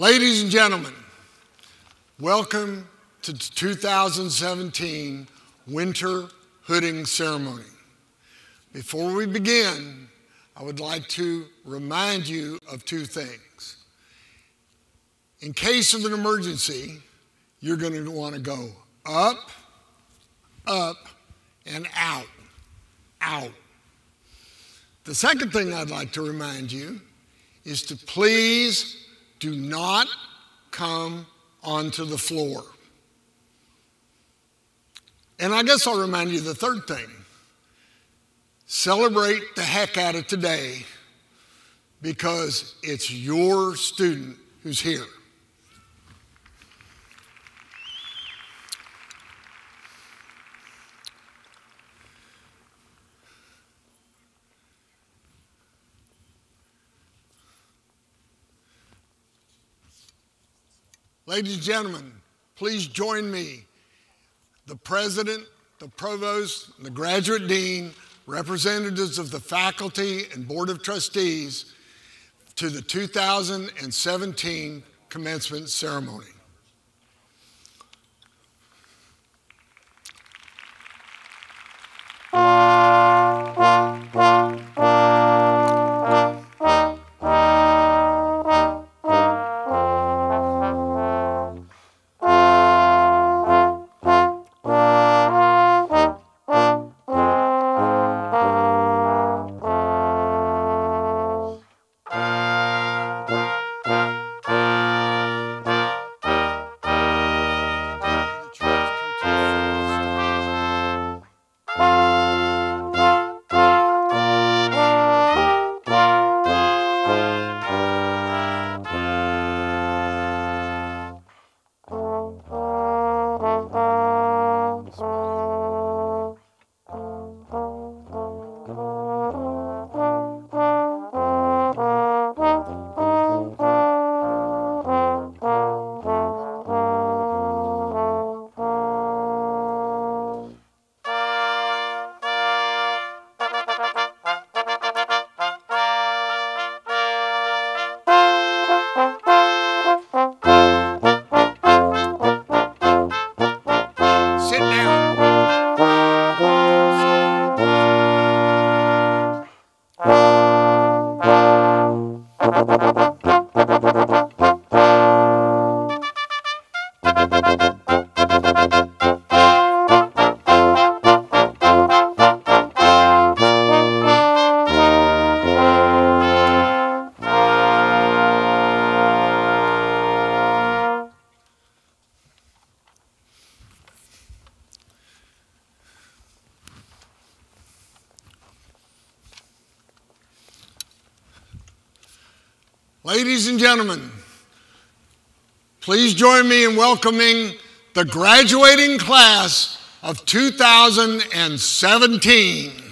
Ladies and gentlemen, welcome to the 2017 Winter Hooding Ceremony. Before we begin, I would like to remind you of two things. In case of an emergency, you're going to want to go up, up, and out, out. The second thing I'd like to remind you is to please do not come onto the floor. And I guess I'll remind you the third thing. Celebrate the heck out of today because it's your student who's here. Ladies and gentlemen, please join me, the president, the provost, and the graduate dean, representatives of the faculty and board of trustees, to the 2017 commencement ceremony. Ladies and gentlemen, please join me in welcoming the graduating class of 2017.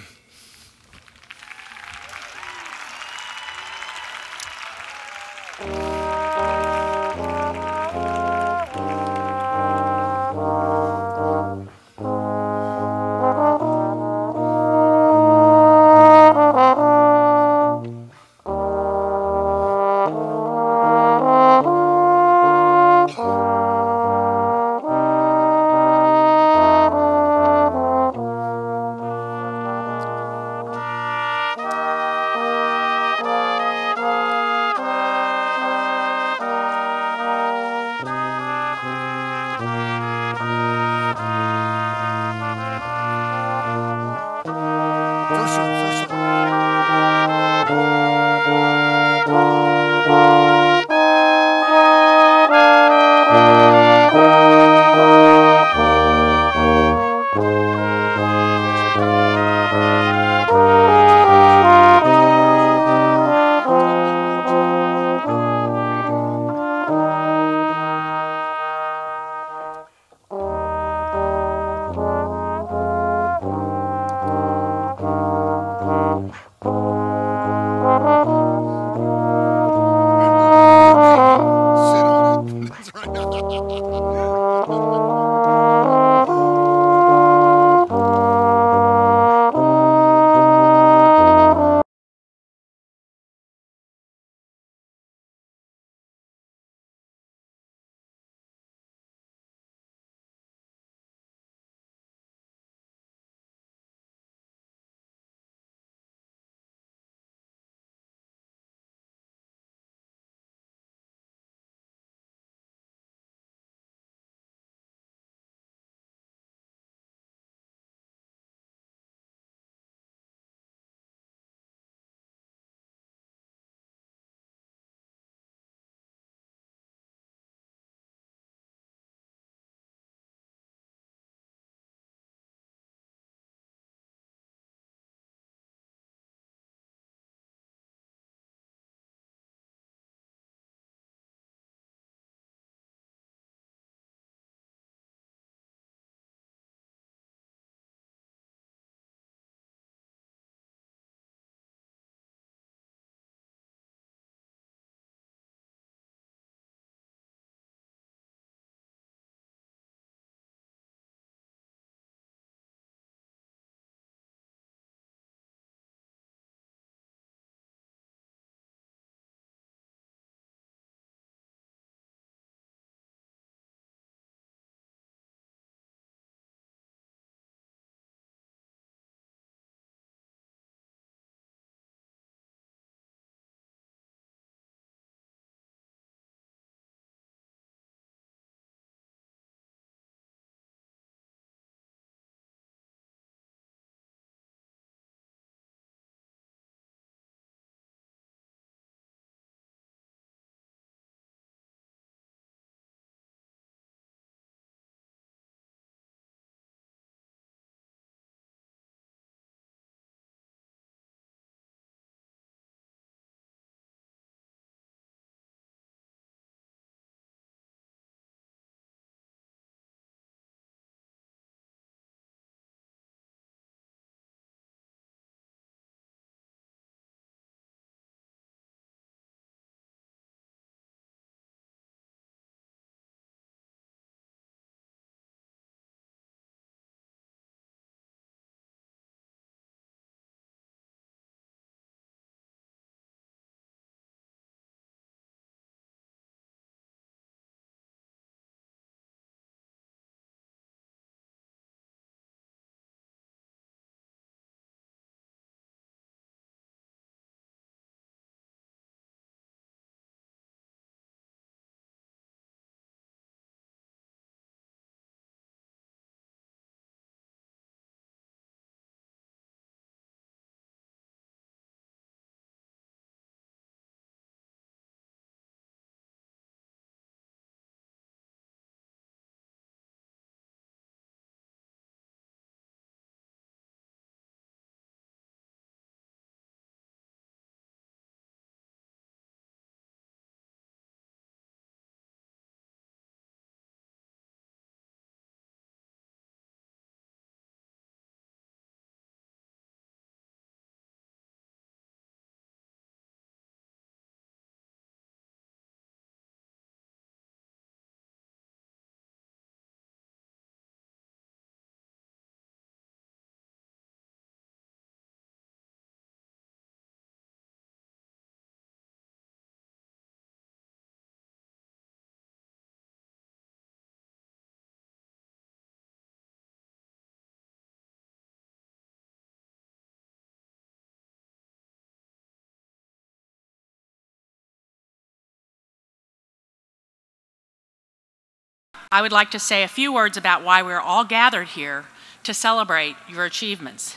I would like to say a few words about why we're all gathered here to celebrate your achievements.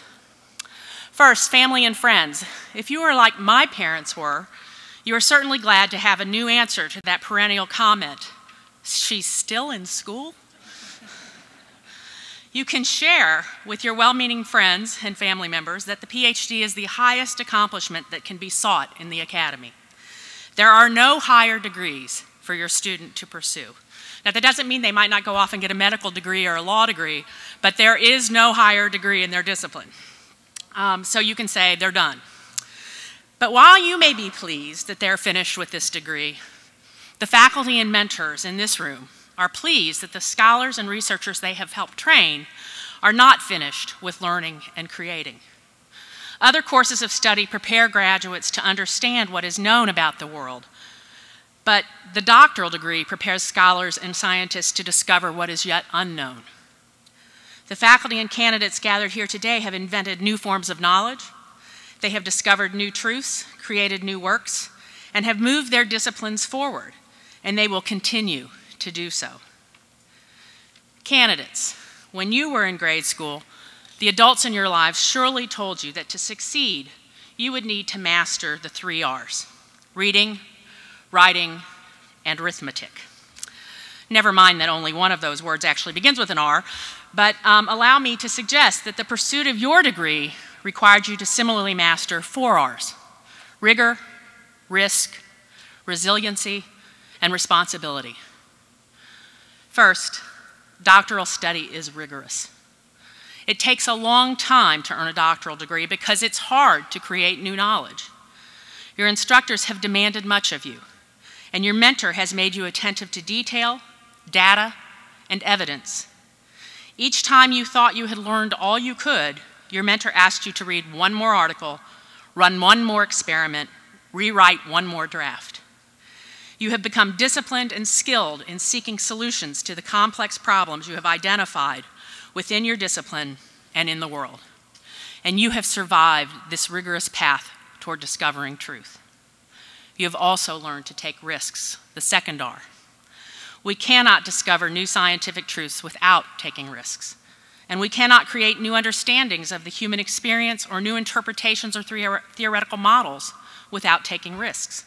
First, family and friends. If you are like my parents were, you are certainly glad to have a new answer to that perennial comment, "She's still in school?" You can share with your well-meaning friends and family members that the PhD is the highest accomplishment that can be sought in the academy. There are no higher degrees for your student to pursue. Now, that doesn't mean they might not go off and get a medical degree or a law degree, but there is no higher degree in their discipline. So you can say they're done. But while you may be pleased that they're finished with this degree, the faculty and mentors in this room are pleased that the scholars and researchers they have helped train are not finished with learning and creating. Other courses of study prepare graduates to understand what is known about the world, but the doctoral degree prepares scholars and scientists to discover what is yet unknown. The faculty and candidates gathered here today have invented new forms of knowledge. They have discovered new truths, created new works, and have moved their disciplines forward, and they will continue to do so. Candidates, when you were in grade school, the adults in your lives surely told you that to succeed, you would need to master the 3 R's: reading, writing, and arithmetic. Never mind that only one of those words actually begins with an R, but allow me to suggest that the pursuit of your degree required you to similarly master 4 R's: rigor, risk, resiliency, and responsibility. First, doctoral study is rigorous. It takes a long time to earn a doctoral degree because it's hard to create new knowledge. Your instructors have demanded much of you, and your mentor has made you attentive to detail, data, and evidence. Each time you thought you had learned all you could, your mentor asked you to read one more article, run one more experiment, rewrite one more draft. You have become disciplined and skilled in seeking solutions to the complex problems you have identified within your discipline and in the world. And you have survived this rigorous path toward discovering truth. You have also learned to take risks, the 2nd R. We cannot discover new scientific truths without taking risks. And we cannot create new understandings of the human experience or new interpretations or theoretical models without taking risks.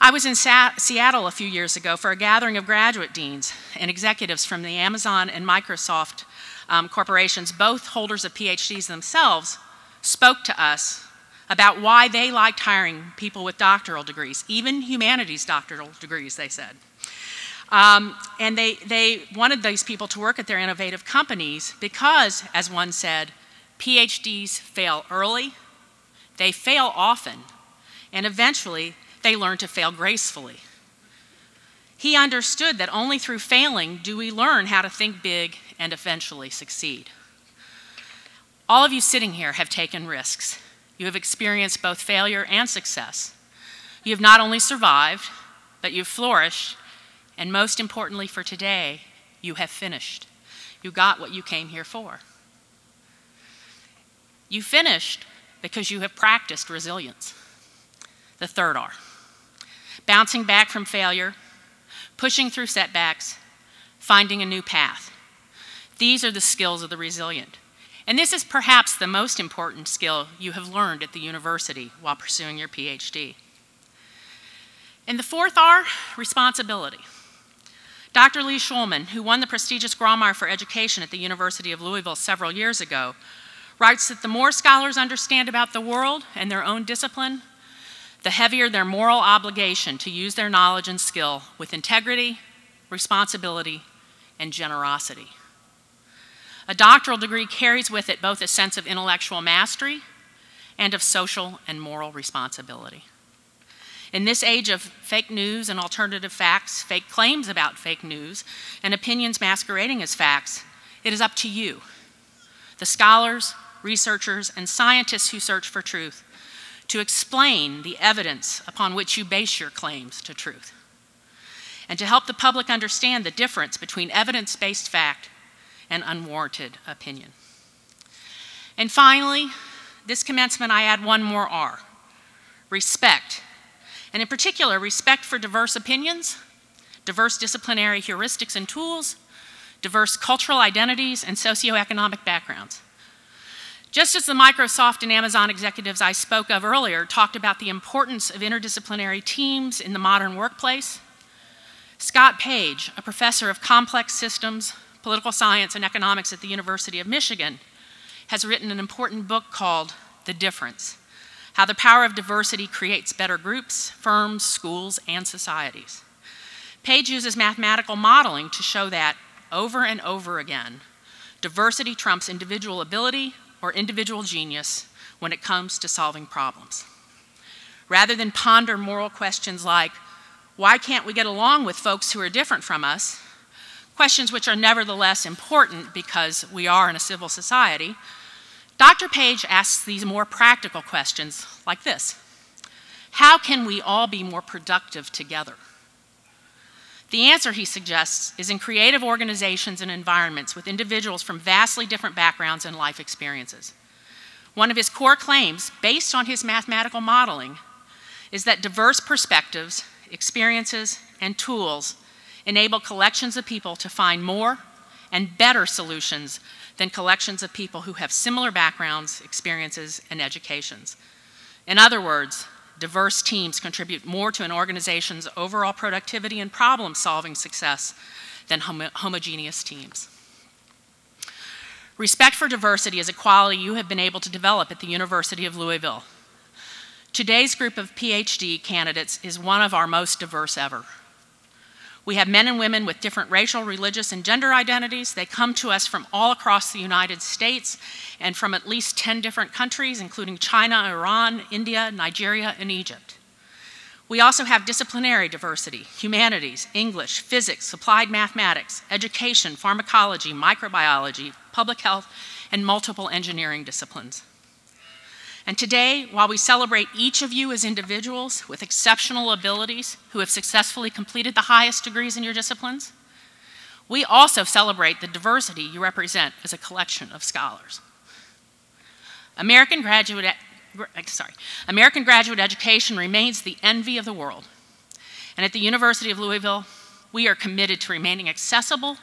I was in Seattle a few years ago for a gathering of graduate deans and executives from the Amazon and Microsoft corporations, both holders of PhDs themselves, spoke to us about why they liked hiring people with doctoral degrees, even humanities doctoral degrees, they said. And they wanted these people to work at their innovative companies because, as one said, PhDs fail early, they fail often, and eventually they learn to fail gracefully. He understood that only through failing do we learn how to think big and eventually succeed. All of you sitting here have taken risks. You have experienced both failure and success. You have not only survived, but you've flourished, and most importantly for today, you have finished. You got what you came here for. You finished because you have practiced resilience, the 3rd R. Bouncing back from failure, pushing through setbacks, finding a new path. These are the skills of the resilient. And this is perhaps the most important skill you have learned at the university while pursuing your PhD. And the 4th R, responsibility. Dr. Lee Schulman, who won the prestigious Grawemeyer for Education at the University of Louisville several years ago, writes that the more scholars understand about the world and their own discipline, the heavier their moral obligation to use their knowledge and skill with integrity, responsibility, and generosity. A doctoral degree carries with it both a sense of intellectual mastery and of social and moral responsibility. In this age of fake news and alternative facts, fake claims about fake news, and opinions masquerading as facts, it is up to you, the scholars, researchers, and scientists who search for truth, to explain the evidence upon which you base your claims to truth, and to help the public understand the difference between evidence-based fact and unwarranted opinion. And finally, this commencement I add one more R, respect. And in particular, respect for diverse opinions, diverse disciplinary heuristics and tools, diverse cultural identities, and socioeconomic backgrounds. Just as the Microsoft and Amazon executives I spoke of earlier talked about the importance of interdisciplinary teams in the modern workplace, Scott Page, a professor of complex systems, political science, and economics at the University of Michigan, has written an important book called The Difference: How the Power of Diversity Creates Better Groups, Firms, Schools, and Societies. Page uses mathematical modeling to show that, over and over again, diversity trumps individual ability or individual genius when it comes to solving problems. Rather than ponder moral questions like, why can't we get along with folks who are different from us, questions which are nevertheless important because we are in a civil society, Dr. Page asks these more practical questions like this: how can we all be more productive together? The answer, he suggests, is in creative organizations and environments with individuals from vastly different backgrounds and life experiences. One of his core claims, based on his mathematical modeling, is that diverse perspectives, experiences, and tools enable collections of people to find more and better solutions than collections of people who have similar backgrounds, experiences, and educations. In other words, diverse teams contribute more to an organization's overall productivity and problem-solving success than homogeneous teams. Respect for diversity is a quality you have been able to develop at the University of Louisville. Today's group of PhD candidates is one of our most diverse ever. We have men and women with different racial, religious, and gender identities. They come to us from all across the United States and from at least 10 different countries, including China, Iran, India, Nigeria, and Egypt. We also have disciplinary diversity: humanities, English, physics, applied mathematics, education, pharmacology, microbiology, public health, and multiple engineering disciplines. And today, while we celebrate each of you as individuals with exceptional abilities who have successfully completed the highest degrees in your disciplines, we also celebrate the diversity you represent as a collection of scholars. American graduate education remains the envy of the world. And at the University of Louisville, we are committed to remaining accessible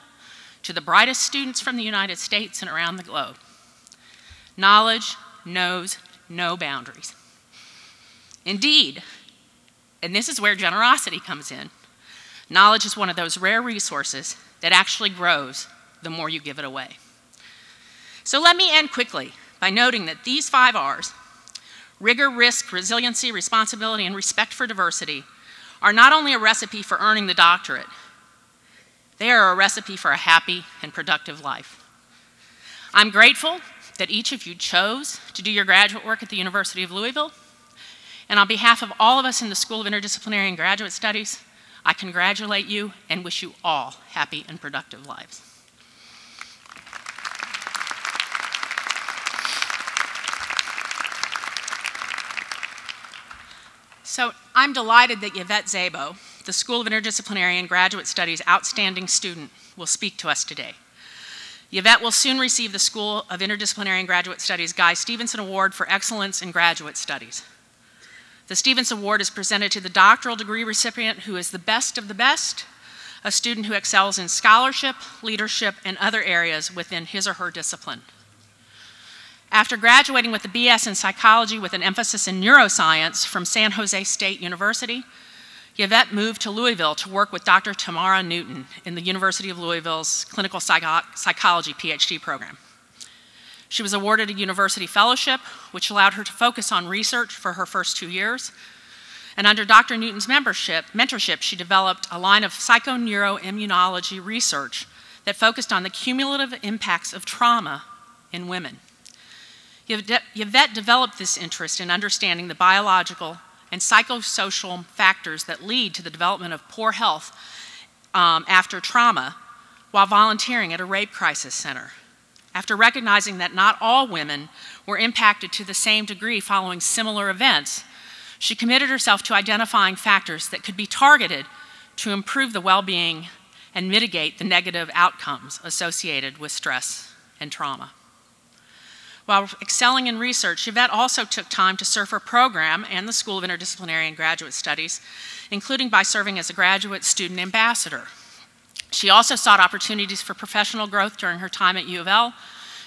to the brightest students from the United States and around the globe. Knowledge knows no boundaries. Indeed, and this is where generosity comes in, knowledge is one of those rare resources that actually grows the more you give it away. So let me end quickly by noting that these 5 R's, rigor, risk, resiliency, responsibility, and respect for diversity, are not only a recipe for earning the doctorate, they are a recipe for a happy and productive life. I'm grateful that each of you chose to do your graduate work at the University of Louisville. And on behalf of all of us in the School of Interdisciplinary and Graduate Studies, I congratulate you and wish you all happy and productive lives. So I'm delighted that Yvette Szabo, the School of Interdisciplinary and Graduate Studies' outstanding student, will speak to us today. Yvette will soon receive the School of Interdisciplinary and Graduate Studies' Guy Stevenson Award for Excellence in Graduate Studies. The Stevenson Award is presented to the doctoral degree recipient who is the best of the best, a student who excels in scholarship, leadership, and other areas within his or her discipline. After graduating with a BS in psychology with an emphasis in neuroscience from San Jose State University, Yvette moved to Louisville to work with Dr. Tamara Newton in the University of Louisville's clinical psychology PhD program. She was awarded a university fellowship, which allowed her to focus on research for her first 2 years. And under Dr. Newton's mentorship, she developed a line of psychoneuroimmunology research that focused on the cumulative impacts of trauma in women. Yvette developed this interest in understanding the biological and psychosocial factors that lead to the development of poor health after trauma while volunteering at a rape crisis center. After recognizing that not all women were impacted to the same degree following similar events, she committed herself to identifying factors that could be targeted to improve the well-being and mitigate the negative outcomes associated with stress and trauma. While excelling in research, Yvette also took time to serve her program and the School of Interdisciplinary and Graduate Studies, including by serving as a graduate student ambassador. She also sought opportunities for professional growth during her time at U of L,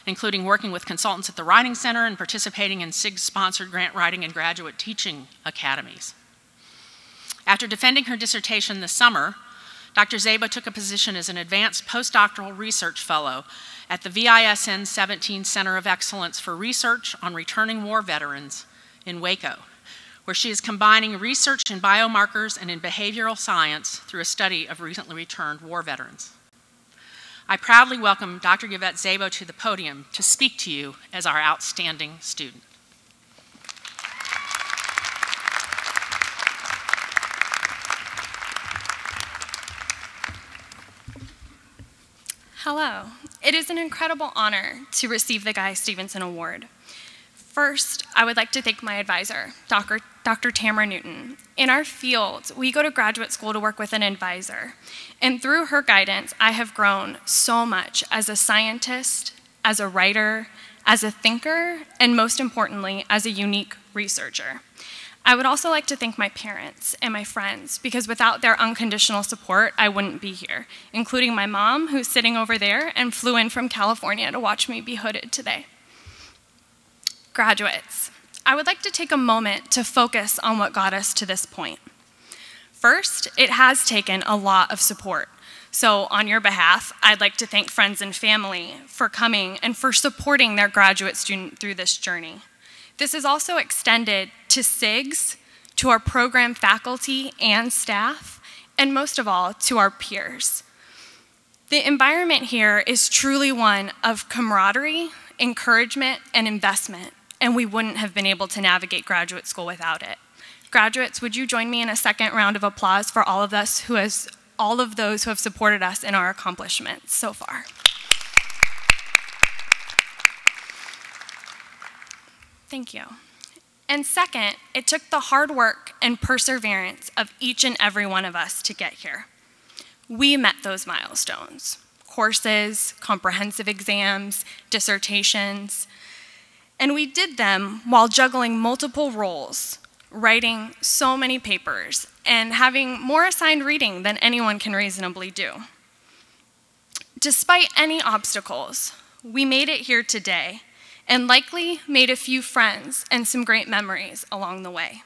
including working with consultants at the Writing Center and participating in SIG-sponsored grant writing and graduate teaching academies. After defending her dissertation this summer, Dr. Szabo took a position as an advanced postdoctoral research fellow at the VISN 17 Center of Excellence for Research on Returning War Veterans in Waco, where she is combining research in biomarkers and in behavioral science through a study of recently returned war veterans. I proudly welcome Dr. Yvette Szabo to the podium to speak to you as our outstanding student. Hello. It is an incredible honor to receive the Guy Stevenson Award. First, I would like to thank my advisor, Dr. Tamara Newton. In our field, we go to graduate school to work with an advisor, and through her guidance, I have grown so much as a scientist, as a writer, as a thinker, and most importantly, as a unique researcher. I would also like to thank my parents and my friends, because without their unconditional support, I wouldn't be here, including my mom, who's sitting over there and flew in from California to watch me be hooded today. Graduates, I would like to take a moment to focus on what got us to this point. First, it has taken a lot of support. So on your behalf, I'd like to thank friends and family for coming and for supporting their graduate student through this journey. This is also extended to SIGs, to our program faculty and staff, and most of all, to our peers. The environment here is truly one of camaraderie, encouragement, and investment, and we wouldn't have been able to navigate graduate school without it. Graduates, would you join me in a second round of applause for all of those who have supported us in our accomplishments so far? Thank you. And second, it took the hard work and perseverance of each and every one of us to get here. We met those milestones: courses, comprehensive exams, dissertations, and we did them while juggling multiple roles, writing so many papers, and having more assigned reading than anyone can reasonably do. Despite any obstacles, we made it here today, and likely made a few friends and some great memories along the way.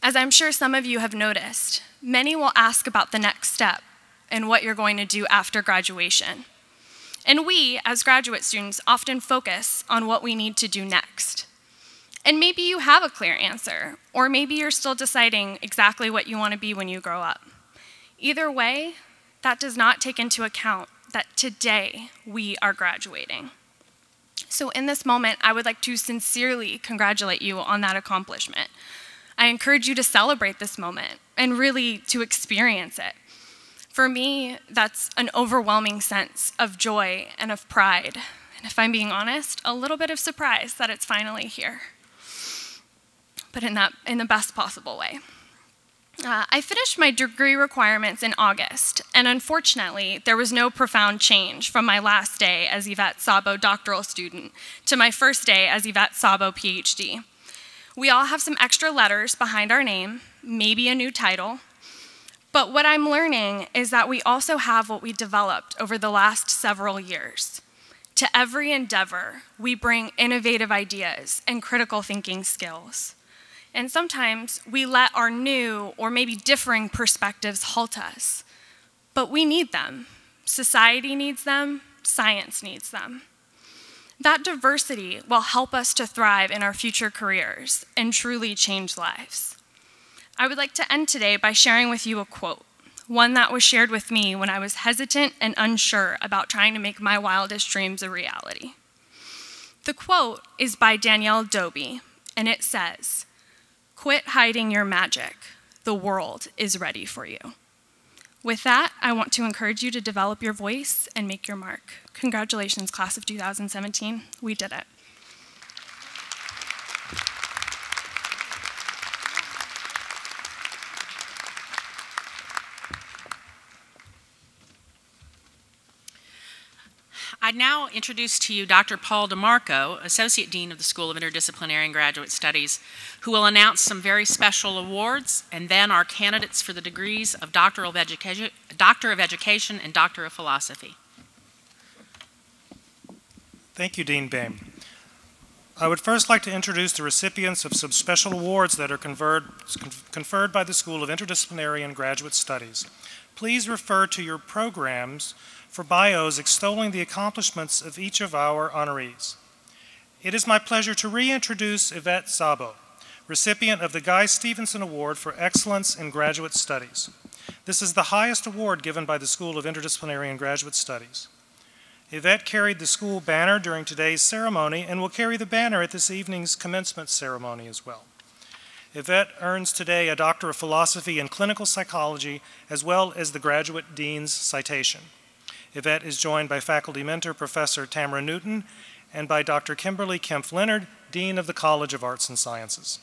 As I'm sure some of you have noticed, many will ask about the next step and what you're going to do after graduation. And we, as graduate students, often focus on what we need to do next. And maybe you have a clear answer, or maybe you're still deciding exactly what you want to be when you grow up. Either way, that does not take into account that today we are graduating. So in this moment, I would like to sincerely congratulate you on that accomplishment. I encourage you to celebrate this moment and really to experience it. For me, that's an overwhelming sense of joy and of pride. And if I'm being honest, a little bit of surprise that it's finally here, but in the best possible way. I finished my degree requirements in August, and unfortunately, there was no profound change from my last day as Yvette Szabo doctoral student to my first day as Yvette Szabo PhD. We all have some extra letters behind our name, maybe a new title, but what I'm learning is that we also have what we developed over the last several years. To every endeavor, we bring innovative ideas and critical thinking skills. And sometimes we let our new or maybe differing perspectives halt us. But we need them. Society needs them. Science needs them. That diversity will help us to thrive in our future careers and truly change lives. I would like to end today by sharing with you a quote, one that was shared with me when I was hesitant and unsure about trying to make my wildest dreams a reality. The quote is by Danielle Dobie, and it says, "Quit hiding your magic. The world is ready for you." With that, I want to encourage you to develop your voice and make your mark. Congratulations, class of 2017. We did it. I I'd now introduce to you Dr. Paul DeMarco, Associate Dean of the School of Interdisciplinary and Graduate Studies, who will announce some very special awards and then our candidates for the degrees of Doctor of Education and Doctor of Philosophy. Thank you, Dean Boehm. I would first like to introduce the recipients of some special awards that are conferred by the School of Interdisciplinary and Graduate Studies. Please refer to your programs for bios extolling the accomplishments of each of our honorees. It is my pleasure to reintroduce Yvette Szabo, recipient of the Guy Stevenson Award for Excellence in Graduate Studies. This is the highest award given by the School of Interdisciplinary and Graduate Studies. Yvette carried the school banner during today's ceremony and will carry the banner at this evening's commencement ceremony as well. Yvette earns today a Doctor of Philosophy in Clinical Psychology as well as the Graduate Dean's Citation. Yvette is joined by faculty mentor Professor Tamara Newton and by Dr. Kimberly Kempf-Leonard, Dean of the College of Arts and Sciences.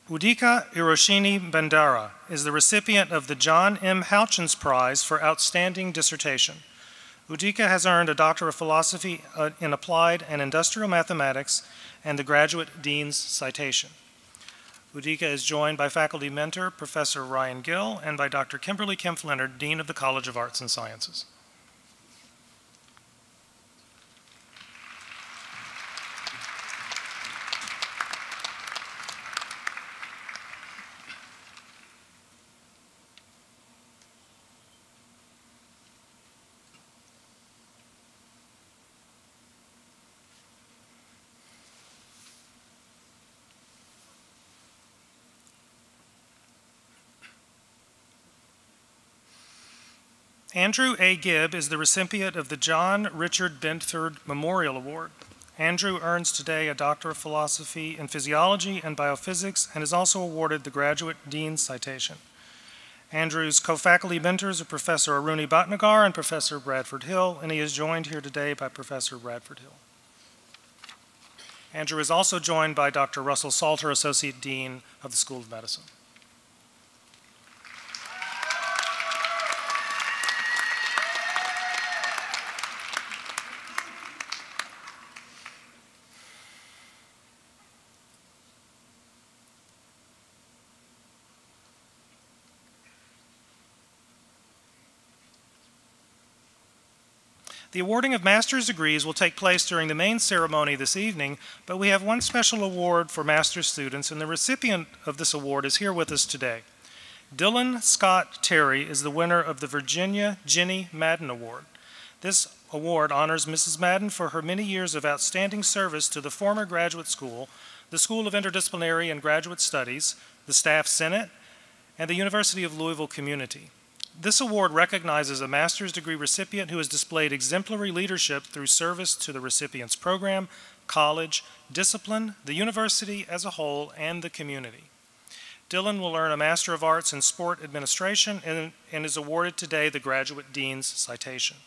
Udika Hiroshini Bandara is the recipient of the John M. Houchins Prize for Outstanding Dissertation. Udika has earned a Doctor of Philosophy in Applied and Industrial Mathematics and the Graduate Dean's Citation. Udika is joined by faculty mentor Professor Ryan Gill and by Dr. Kimberly Kempf-Leonard, Dean of the College of Arts and Sciences. Andrew A. Gibb is the recipient of the John Richard Benford Memorial Award. Andrew earns today a Doctor of Philosophy in Physiology and Biophysics and is also awarded the Graduate Dean's Citation. Andrew's co-faculty mentors are Professor Aruni Bhatnagar and Professor Bradford Hill, and he is joined here today by Professor Bradford Hill. Andrew is also joined by Dr. Russell Salter, Associate Dean of the School of Medicine. The awarding of master's degrees will take place during the main ceremony this evening, but we have one special award for master's students, and the recipient of this award is here with us today. Dylan Scott Terry is the winner of the Virginia Jenny Madden Award. This award honors Mrs. Madden for her many years of outstanding service to the former graduate school, the School of Interdisciplinary and Graduate Studies, the Staff Senate, and the University of Louisville community. This award recognizes a master's degree recipient who has displayed exemplary leadership through service to the recipient's program, college, discipline, the university as a whole, and the community. Dylan will earn a Master of Arts in Sport Administration and is awarded today the Graduate Dean's Citation.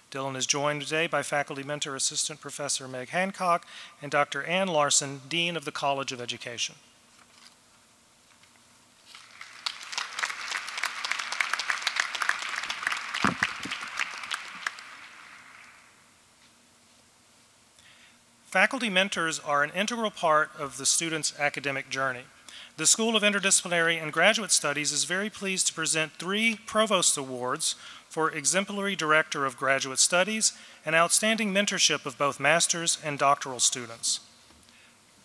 Dylan is joined today by faculty mentor Assistant Professor Meg Hancock and Dr. Ann Larson, Dean of the College of Education. Faculty mentors are an integral part of the student's academic journey. The School of Interdisciplinary and Graduate Studies is very pleased to present 3 Provost Awards for Exemplary Director of Graduate Studies and Outstanding Mentorship of both master's and doctoral students.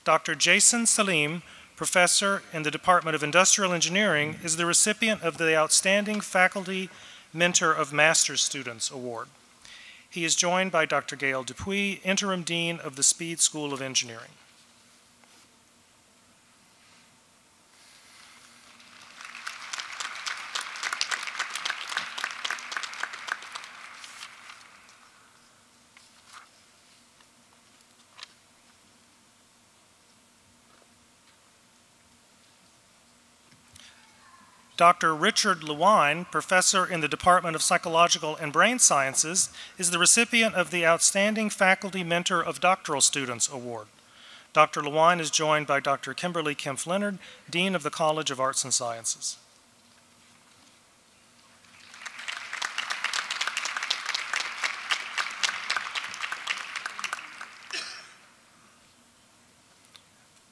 Dr. Jason Salim, Professor in the Department of Industrial Engineering, is the recipient of the Outstanding Faculty Mentor of Master's Students Award. He is joined by Dr. Gail Dupuy, Interim Dean of the Speed School of Engineering. Dr. Richard Lewine, professor in the Department of Psychological and Brain Sciences, is the recipient of the Outstanding Faculty Mentor of Doctoral Students Award. Dr. Lewine is joined by Dr. Kimberly Kempf-Leonard, Dean of the College of Arts and Sciences.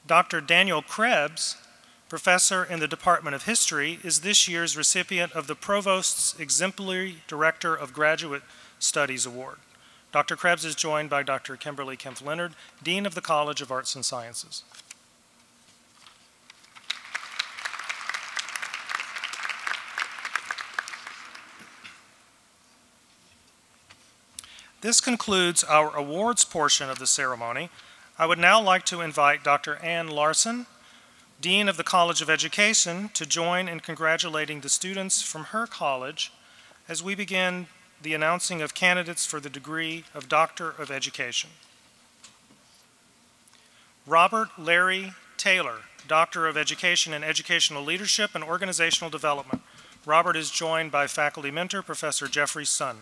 Dr. Daniel Krebs, professor in the Department of History, is this year's recipient of the Provost's Exemplary Director of Graduate Studies Award. Dr. Krebs is joined by Dr. Kimberly Kempf-Leonard, Dean of the College of Arts and Sciences. This concludes our awards portion of the ceremony. I would now like to invite Dr. Ann Larson, Dean of the College of Education, to join in congratulating the students from her college as we begin the announcing of candidates for the degree of Doctor of Education. Robert Larry Taylor, Doctor of Education in Educational Leadership and Organizational Development. Robert is joined by faculty mentor, Professor Jeffrey Sun.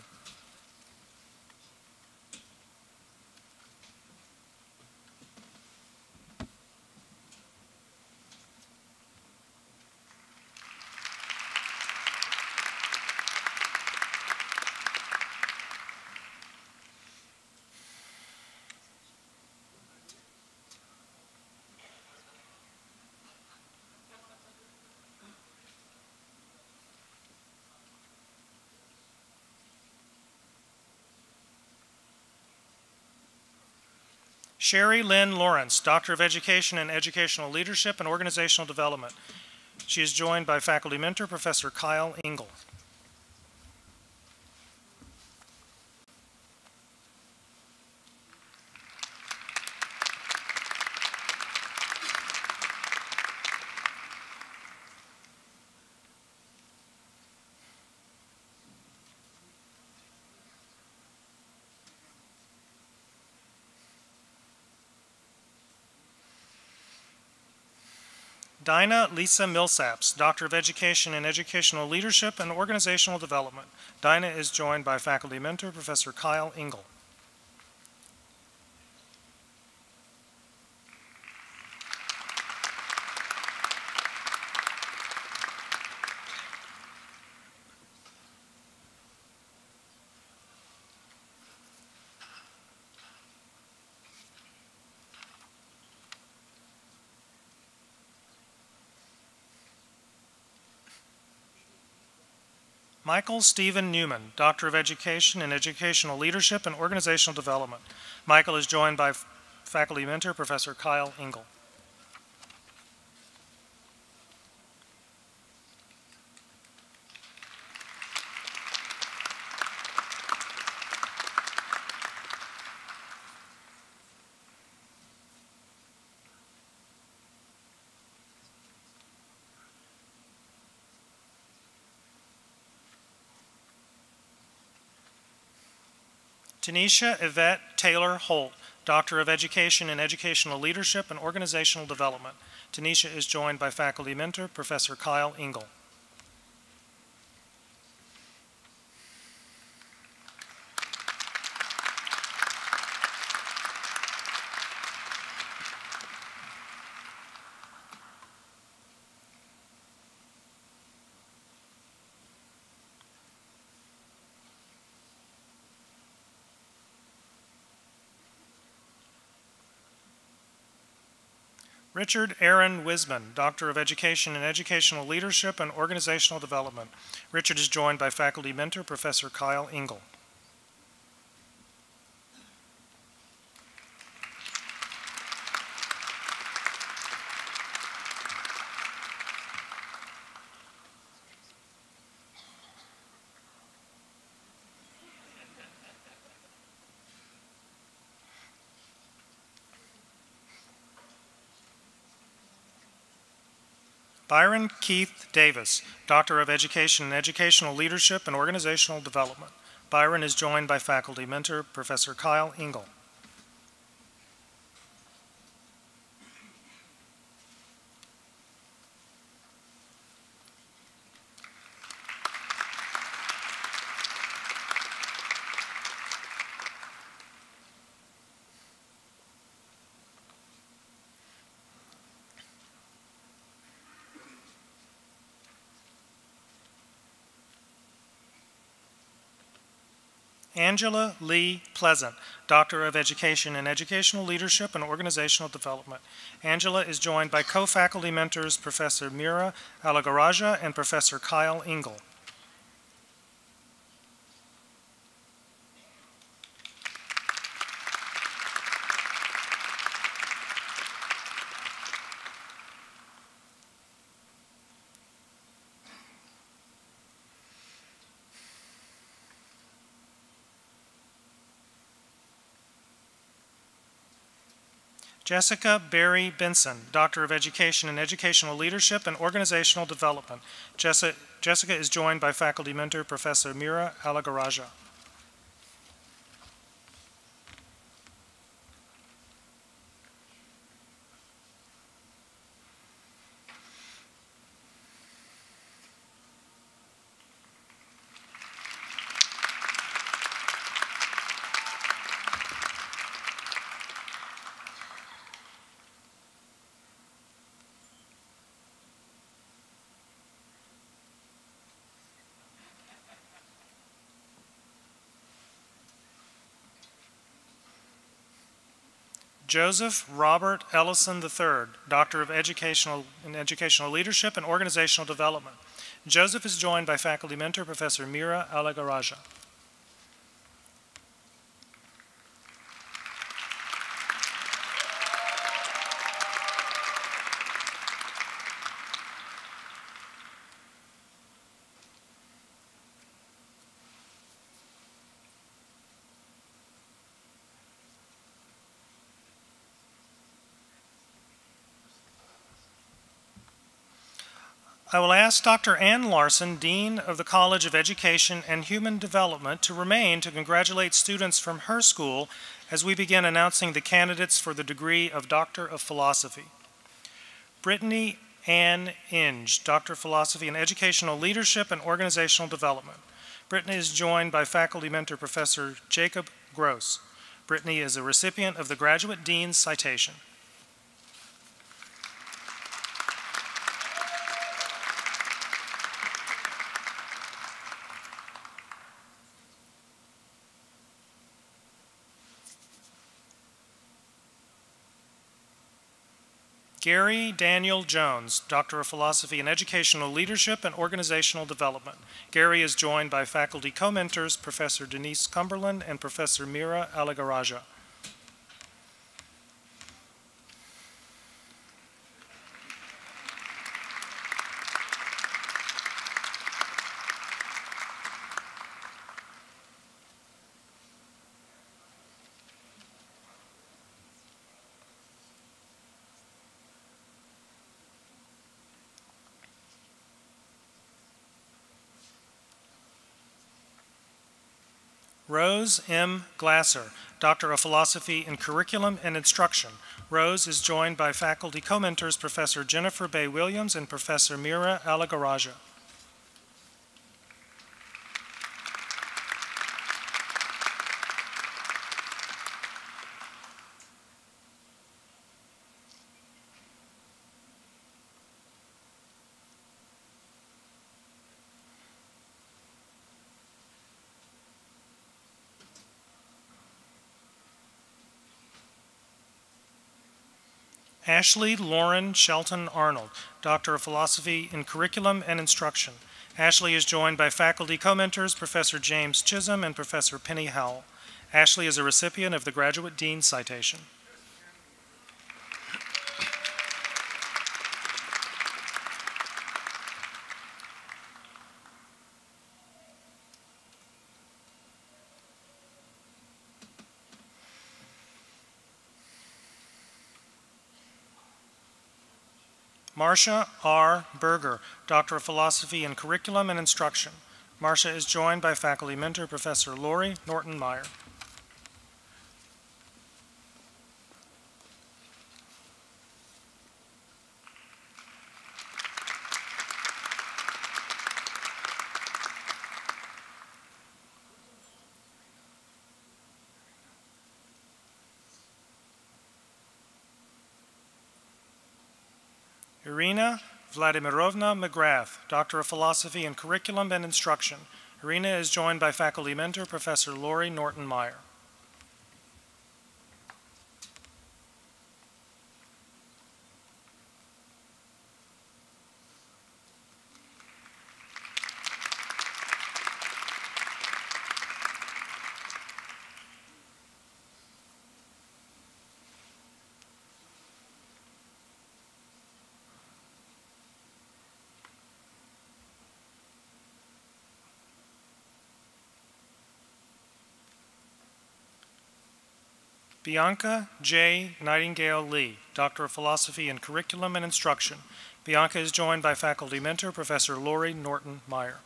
Sherry Lynn Lawrence, Doctor of Education in Educational Leadership and Organizational Development. She is joined by faculty mentor, Professor Kyle Engel. Dinah Lisa Millsaps, Doctor of Education in Educational Leadership and Organizational Development. Dinah is joined by faculty mentor, Professor Kyle Engel. Michael Stephen Newman, Doctor of Education in Educational Leadership and Organizational Development. Michael is joined by faculty mentor, Professor Kyle Engel. Tanisha Yvette Taylor Holt, Doctor of Education in Educational Leadership and Organizational Development. Tanisha is joined by faculty mentor, Professor Kyle Engel. Richard Aaron Wisman, Doctor of Education in Educational Leadership and Organizational Development. Richard is joined by faculty mentor, Professor Kyle Engel. Byron Keith Davis, Doctor of Education in Educational Leadership and Organizational Development. Byron is joined by faculty mentor, Professor Kyle Engel. Angela Lee Pleasant, Doctor of Education in Educational Leadership and Organizational Development. Angela is joined by co-faculty mentors Professor Mira Alagaraja and Professor Kyle Engel. Jessica Barry Benson, Doctor of Education in Educational Leadership and Organizational Development. Jessica is joined by faculty mentor Professor Mira Alagaraja. Joseph Robert Ellison III, Doctor of Educational Leadership and Organizational Development. Joseph is joined by faculty mentor Professor Mira Alagaraja. I will ask Dr. Ann Larson, Dean of the College of Education and Human Development, to remain to congratulate students from her school as we begin announcing the candidates for the degree of Doctor of Philosophy. Brittany Ann Inge, Doctor of Philosophy in Educational Leadership and Organizational Development. Brittany is joined by faculty mentor Professor Jacob Gross. Brittany is a recipient of the Graduate Dean's Citation. Gary Daniel Jones, Doctor of Philosophy in Educational Leadership and Organizational Development. Gary is joined by faculty co-mentors Professor Denise Cumberland and Professor Mira Alagaraja. Rose M. Glasser, Doctor of Philosophy in Curriculum and Instruction. Rose is joined by faculty co-mentors Professor Jennifer Bay Williams and Professor Mira Alagaraja. Ashley Lauren Shelton Arnold, Doctor of Philosophy in Curriculum and Instruction. Ashley is joined by faculty co-mentors Professor James Chisholm and Professor Penny Howell. Ashley is a recipient of the Graduate Dean's Citation. Marcia R. Berger, Doctor of Philosophy in Curriculum and Instruction. Marcia is joined by faculty mentor Professor Lori Norton-Meyer. Irina Vladimirovna McGrath, Doctor of Philosophy in Curriculum and Instruction. Irina is joined by faculty mentor, Professor Lori Norton-Meyer. Bianca J. Nightingale-Lee, Doctor of Philosophy in Curriculum and Instruction. Bianca is joined by faculty mentor, Professor Lori Norton-Meyer.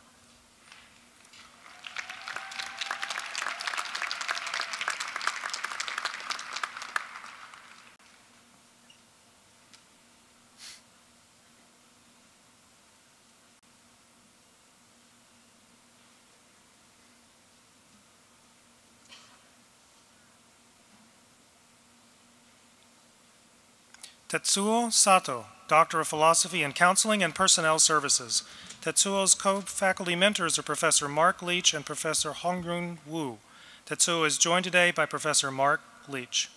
Tetsuo Sato, Doctor of Philosophy in Counseling and Personnel Services. Tetsuo's co-faculty mentors are Professor Mark Leach and Professor Hongrun Wu. Tetsuo is joined today by Professor Mark Leach.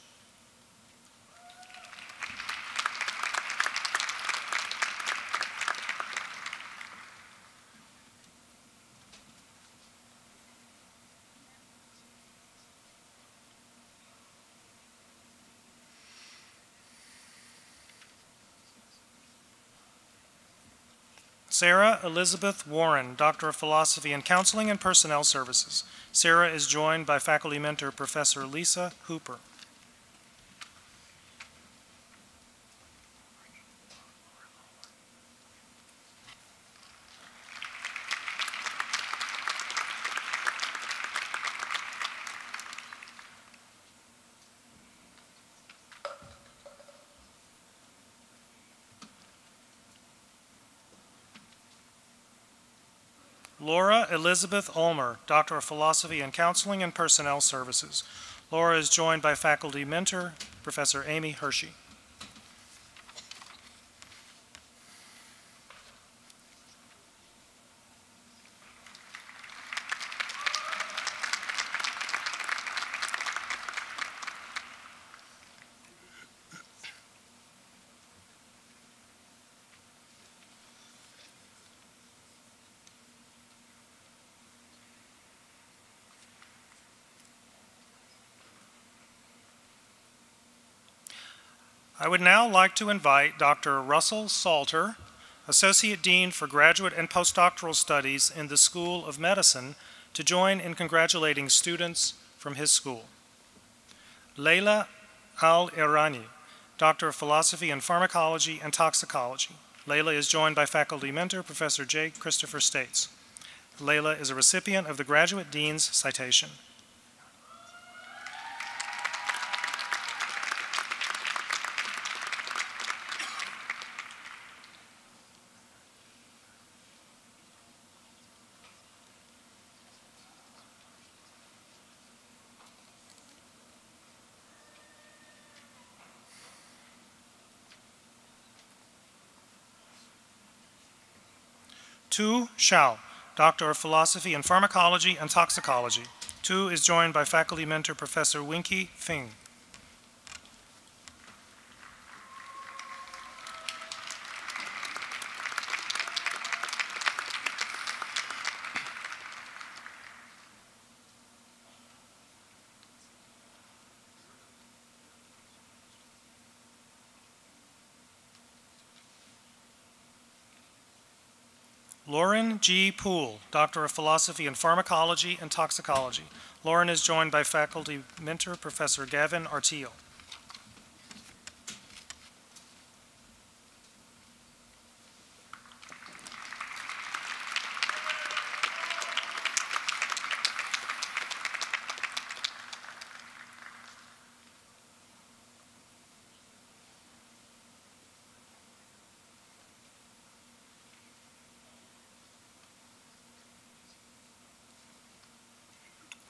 Sarah Elizabeth Warren, Doctor of Philosophy in Counseling and Personnel Services. Sarah is joined by faculty mentor Professor Lisa Hooper. Laura Elizabeth Ulmer, Doctor of Philosophy in Counseling and Personnel Services. Laura is joined by faculty mentor, Professor Amy Hershey. I would now like to invite Dr. Russell Salter, Associate Dean for Graduate and Postdoctoral Studies in the School of Medicine, to join in congratulating students from his school. Leila Al-Irani, Doctor of Philosophy in Pharmacology and Toxicology. Leila is joined by faculty mentor, Professor J. Christopher States. Leila is a recipient of the Graduate Dean's Citation. Tu Xiao, Doctor of Philosophy in Pharmacology and Toxicology. Tu is joined by faculty mentor Professor Winky Fing. Lauren G. Poole, Doctor of Philosophy in Pharmacology and Toxicology. Lauren is joined by faculty mentor Professor Gavin Artiel.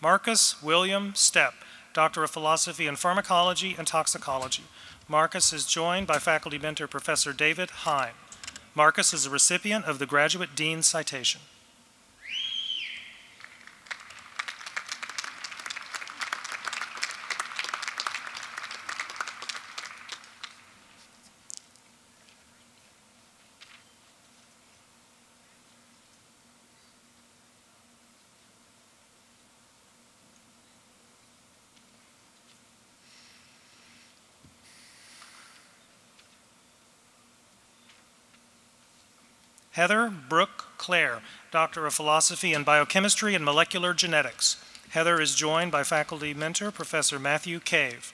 Marcus William Stepp, Doctor of Philosophy in Pharmacology and Toxicology. Marcus is joined by faculty mentor Professor David Heim. Marcus is a recipient of the Graduate Dean's Citation. Heather Brooke Clare, Doctor of Philosophy in Biochemistry and Molecular Genetics. Heather is joined by faculty mentor, Professor Matthew Cave.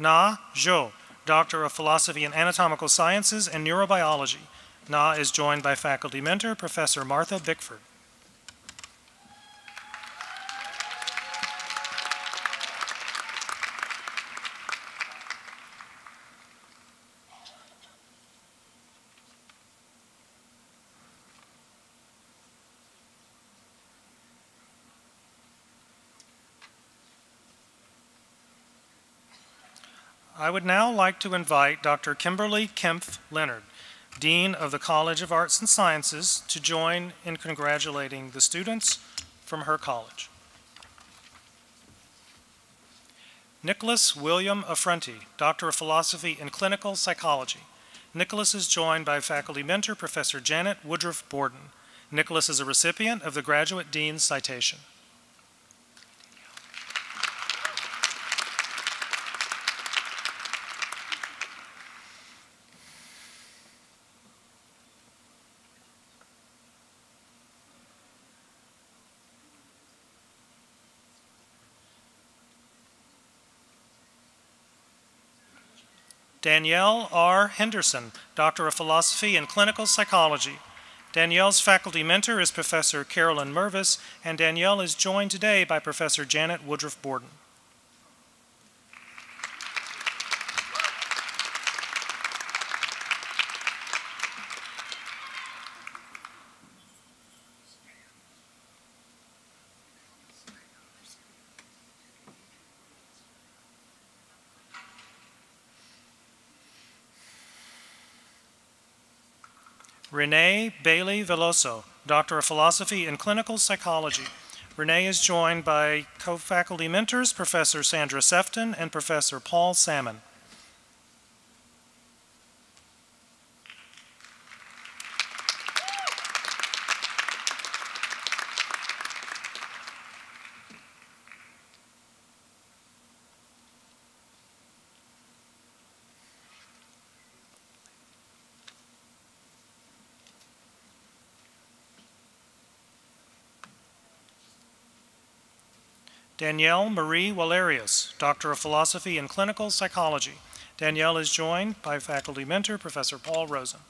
Na Zhou, Doctor of Philosophy in Anatomical Sciences and Neurobiology. Na is joined by faculty mentor, Professor Martha Bickford. I would now like to invite Dr. Kimberly Kempf Leonard, Dean of the College of Arts and Sciences, to join in congratulating the students from her college. Nicholas William Affronti, Doctor of Philosophy in Clinical Psychology. Nicholas is joined by faculty mentor, Professor Janet Woodruff Borden. Nicholas is a recipient of the Graduate Dean's Citation. Danielle R. Henderson, Doctor of Philosophy in Clinical Psychology. Danielle's faculty mentor is Professor Carolyn Mervis, and Danielle is joined today by Professor Janet Woodruff Borden. Renee Bailey Veloso, Doctor of Philosophy in Clinical Psychology. Renee is joined by co-faculty mentors, Professor Sandra Sefton and Professor Paul Salmon. Danielle Marie Walerius, Doctor of Philosophy in Clinical Psychology. Danielle is joined by faculty mentor, Professor Paul Rosen.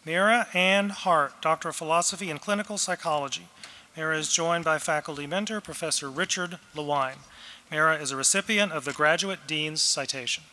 Mira Ann Hart, Doctor of Philosophy in Clinical Psychology. Mira is joined by faculty mentor, Professor Richard Lewine. Mira is a recipient of the Graduate Dean's Citation.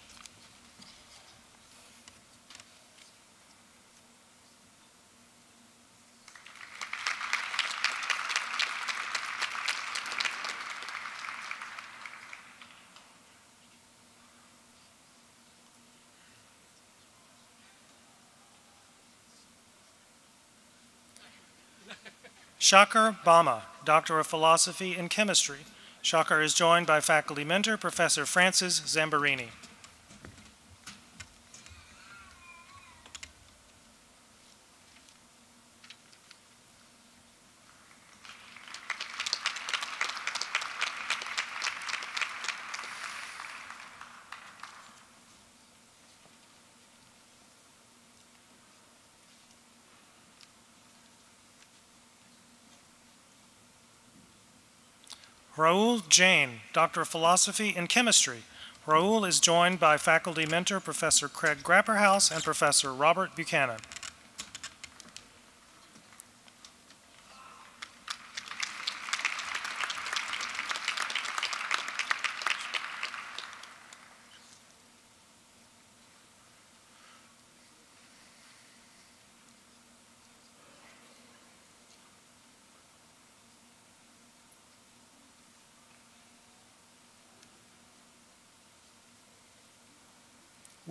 Shakar Bama, Doctor of Philosophy in Chemistry. Shakar is joined by faculty mentor, Professor Francis Zambarini. Raul Jain, Doctor of Philosophy in Chemistry. Raul is joined by faculty mentor, Professor Craig Grapperhaus and Professor Robert Buchanan.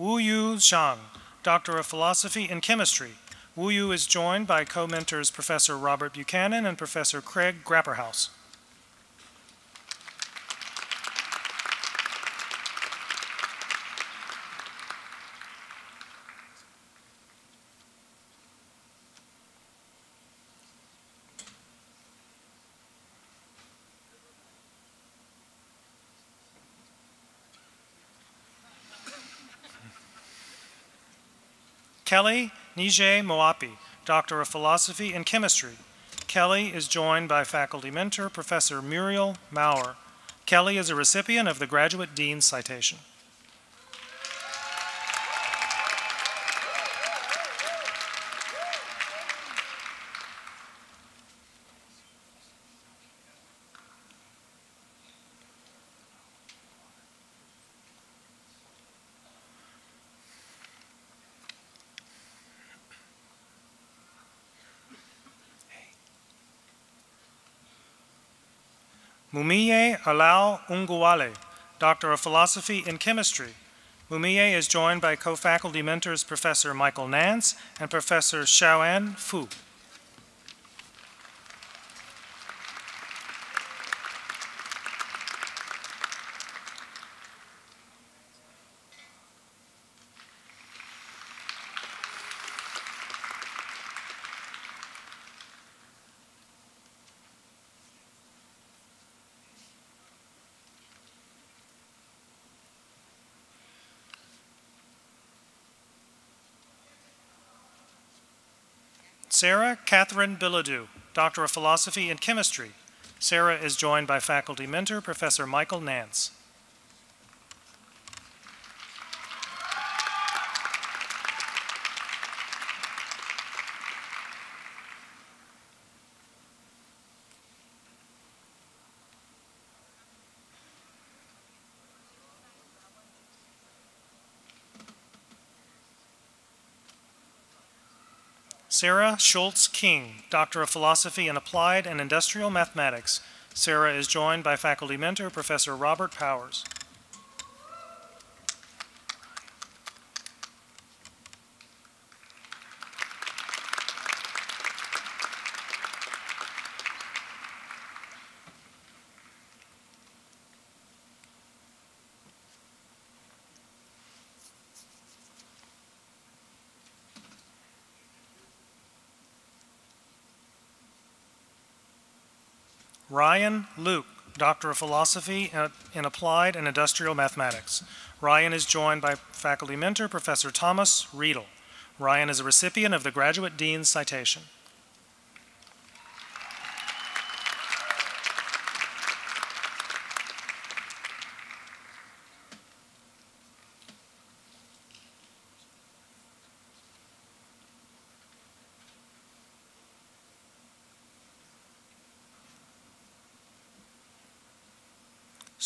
Wu Yu Zhang, Doctor of Philosophy in Chemistry. Wu Yu is joined by co-mentors Professor Robert Buchanan and Professor Craig Grapperhaus. Kelly Nije Moapi, Doctor of Philosophy in Chemistry. Kelly is joined by faculty mentor Professor Muriel Maurer. Kelly is a recipient of the Graduate Dean's Citation. Mumiye Alao Unguwale, Doctor of Philosophy in Chemistry. Mumiye is joined by co-faculty mentors Professor Michael Nance and Professor Xiaoan Fu. Sarah Catherine Bilodeau, Doctor of Philosophy in Chemistry. Sarah is joined by faculty mentor Professor Michael Nance. Sarah Schultz King, Doctor of Philosophy in Applied and Industrial Mathematics. Sarah is joined by faculty mentor Professor Robert Powers. Ryan Luke, Doctor of Philosophy in Applied and Industrial Mathematics. Ryan is joined by faculty mentor Professor Thomas Riedel. Ryan is a recipient of the Graduate Dean's Citation.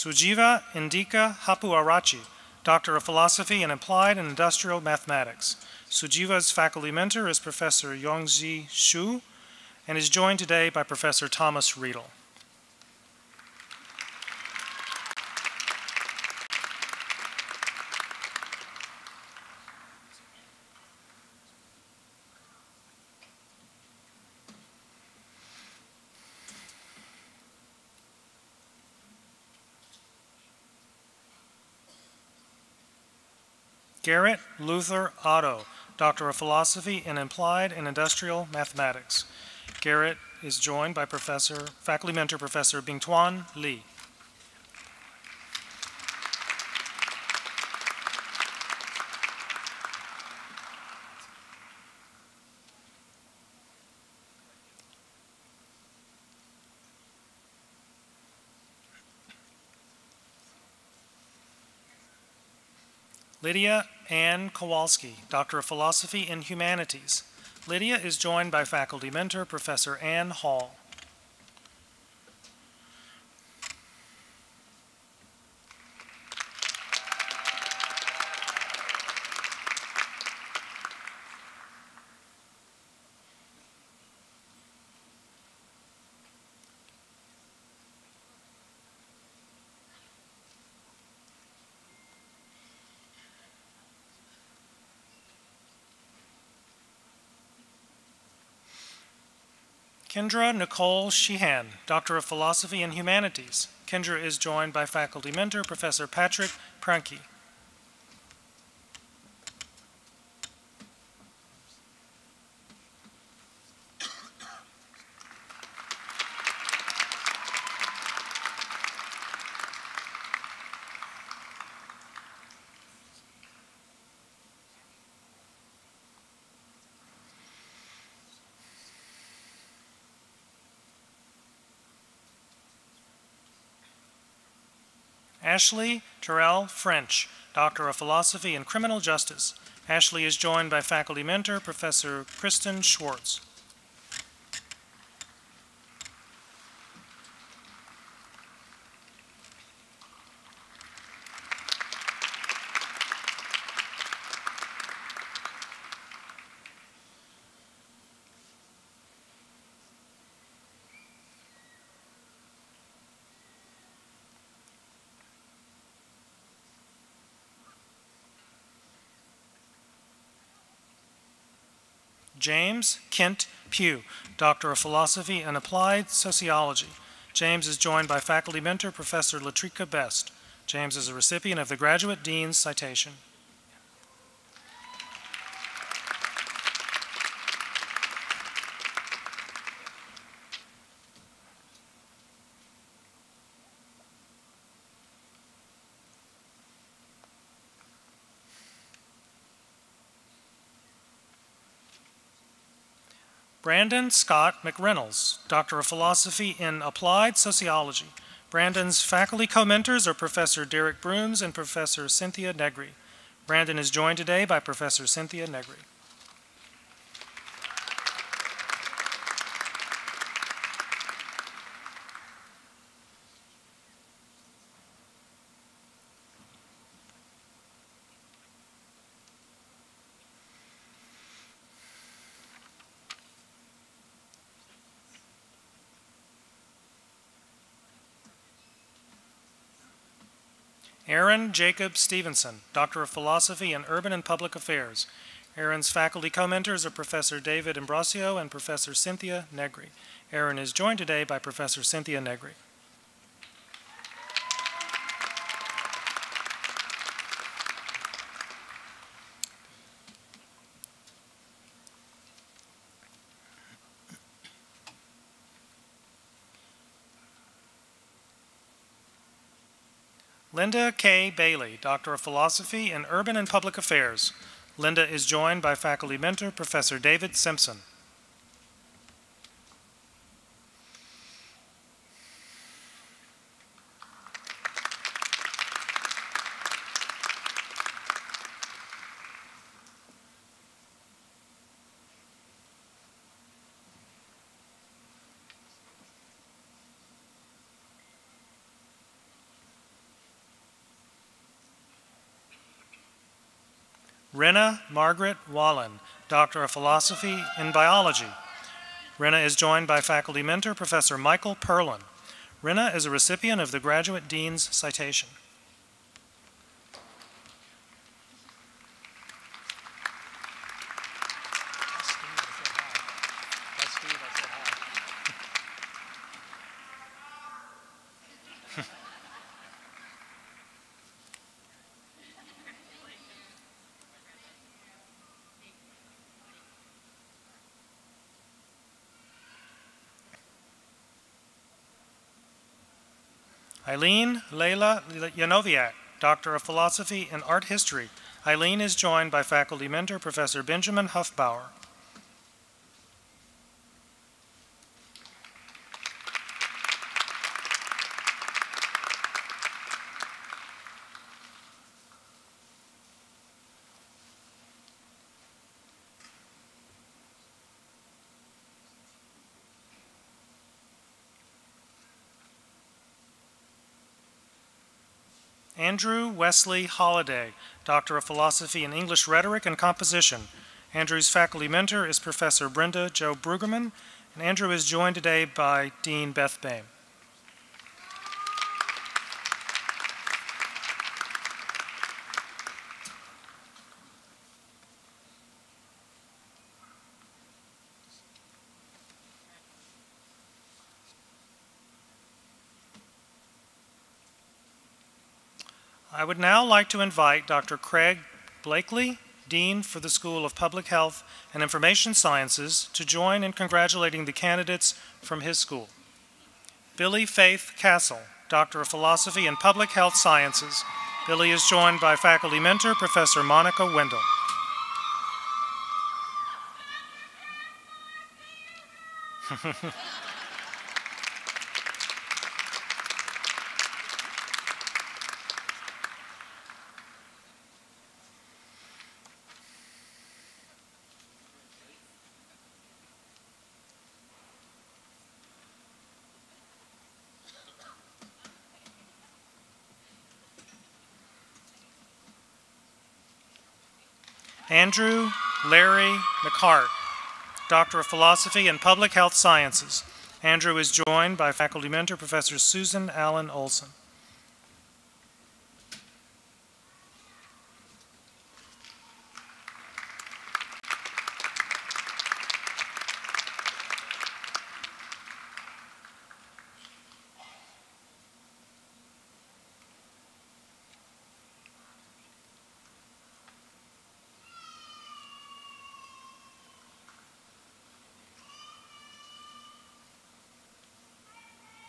Sujiva Indika Hapuarachi, Doctor of Philosophy in Applied and Industrial Mathematics. Sujiva's faculty mentor is Professor Yongzi Xu and is joined today by Professor Thomas Riedel. Garrett Luther Otto, Doctor of Philosophy in Applied and Industrial Mathematics. Garrett is joined by faculty mentor Professor Bingtuan Li. Lydia Ann Kowalski, Doctor of Philosophy in Humanities. Lydia is joined by faculty mentor Professor Ann Hall. Kendra Nicole Sheehan, Doctor of Philosophy and Humanities. Kendra is joined by faculty mentor, Professor Patrick Pranke. Ashley Terrell French, Doctor of Philosophy and Criminal Justice. Ashley is joined by faculty mentor, Professor Kristen Schwartz. James Kent Pugh, Doctor of Philosophy and Applied Sociology. James is joined by faculty mentor, Professor Latrika Best. James is a recipient of the Graduate Dean's Citation. Brandon Scott McReynolds, Doctor of Philosophy in Applied Sociology. Brandon's faculty co-mentors are Professor Derek Brooms and Professor Cynthia Negri. Brandon is joined today by Professor Cynthia Negri. Aaron Jacob Stevenson, Doctor of Philosophy in Urban and Public Affairs. Aaron's faculty co-mentors are Professor David Ambrosio and Professor Cynthia Negri. Aaron is joined today by Professor Cynthia Negri. Linda K. Bailey, Doctor of Philosophy in Urban and Public Affairs. Linda is joined by faculty mentor, Professor David Simpson. Rena Margaret Wallen, Doctor of Philosophy in Biology. Rena is joined by faculty mentor, Professor Michael Perlin. Rena is a recipient of the Graduate Dean's Citation. Eileen Leila Yanoviak, Doctor of Philosophy and Art History. Eileen is joined by faculty mentor, Professor Benjamin Huffbauer. Andrew Wesley Holliday, Doctor of Philosophy in English Rhetoric and Composition. Andrew's faculty mentor is Professor Brenda Jo Brueggemann, and Andrew is joined today by Dean Beth Boehm. I would now like to invite Dr. Craig Blakely, Dean for the School of Public Health and Information Sciences, to join in congratulating the candidates from his school. Billy Faith Castle, Doctor of Philosophy and Public Health Sciences. Billy is joined by faculty mentor, Professor Monica Wendell. Andrew Larry McHart, Doctor of Philosophy and Public Health Sciences. Andrew is joined by faculty mentor, Professor Susan Allen Olson.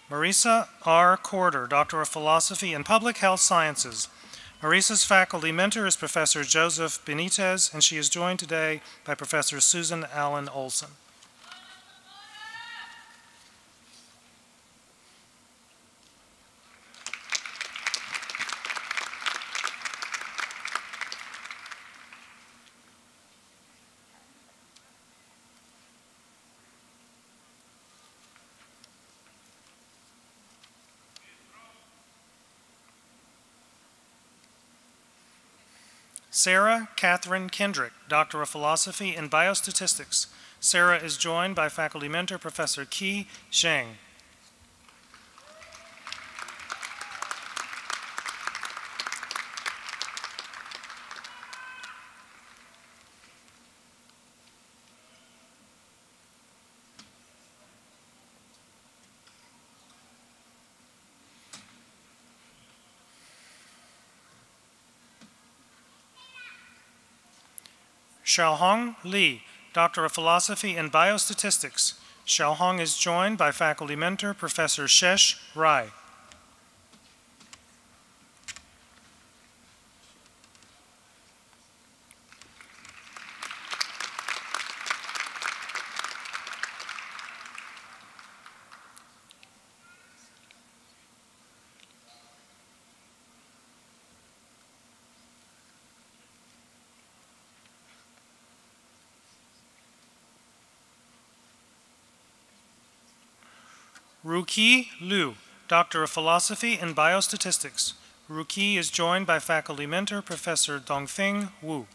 Marisa R. Corder, Doctor of Philosophy and Public Health Sciences. Marisa's faculty mentor is Professor Joseph Benitez, and she is joined today by Professor Susan Allen Olson. Sarah Catherine Kendrick, Doctor of Philosophy and Biostatistics. Sarah is joined by faculty mentor, Professor Qi Zheng. Xiaohong Li, Doctor of Philosophy and Biostatistics. Xiaohong is joined by faculty mentor, Professor Shesh Rai. Ruqi Liu, Doctor of Philosophy and Biostatistics. Ruqi is joined by faculty mentor, Professor Dongfeng Wu.